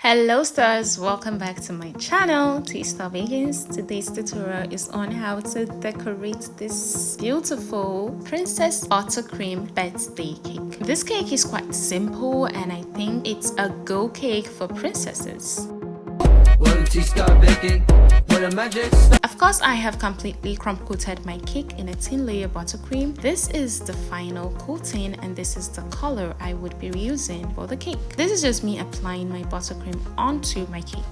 Hello stars, welcome back to my channel, Tee Starbakings. Today's tutorial is on how to decorate this beautiful princess buttercream birthday cake. This cake is quite simple and I think it's a go cake for princesses. Of course, I have completely crumb coated my cake in a thin layer buttercream. This is the final coating and this is the color I would be using for the cake. This is just me applying my buttercream onto my cake.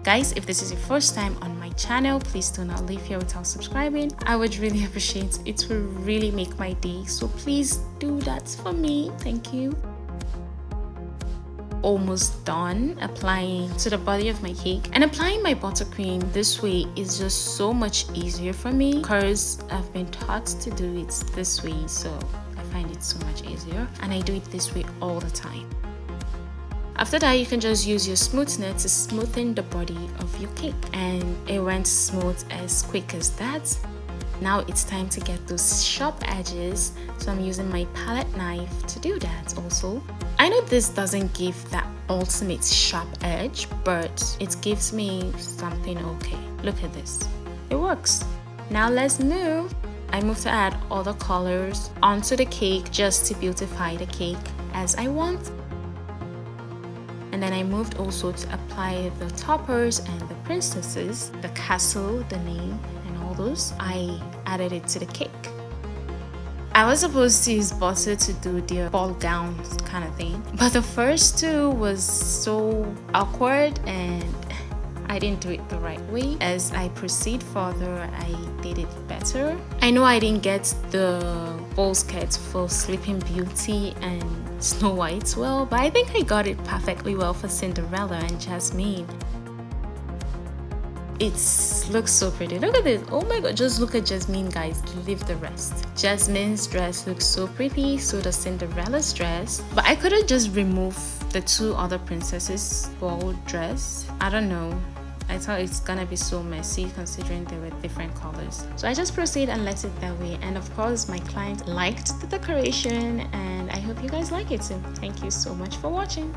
Guys, if this is your first time on my channel, please do not leave here without subscribing. I would really appreciate it. It will really make my day, so please do that for me. Thank you. Almost done applying to the body of my cake, and applying my buttercream this way is just so much easier for me because I've been taught to do it this way, so I find it so much easier and I do it this way all the time. After that, you can just use your smoothener to smoothen the body of your cake, and it went smooth as quick as that. Now it's time to get those sharp edges, so I'm using my palette knife to do that also. I know this doesn't give that ultimate sharp edge, but it gives me something okay. Look at this. It works. Now let's move. I move to add other colors onto the cake just to beautify the cake as I want. And then I moved also to apply the toppers and the princesses, the castle, the name, and all those. I added it to the cake. I was supposed to use butter to do the ball gown kind of thing, but the first two was so awkward and I didn't do it the right way. As I proceed further, I did it better. I know I didn't get the ball skirts for Sleeping Beauty and Snow White well, but I think I got it perfectly well for Cinderella and Jasmine. It looks so pretty. Look at this. Oh my god, just look at Jasmine, guys. Leave the rest. Jasmine's dress looks so pretty, so does Cinderella's dress. But I could have just removed the two other princesses' ball dress. I don't know. I thought it's gonna be so messy considering they were different colors. So I just proceed and left it that way. And of course, my client liked the decoration and I hope you guys like it too. Thank you so much for watching.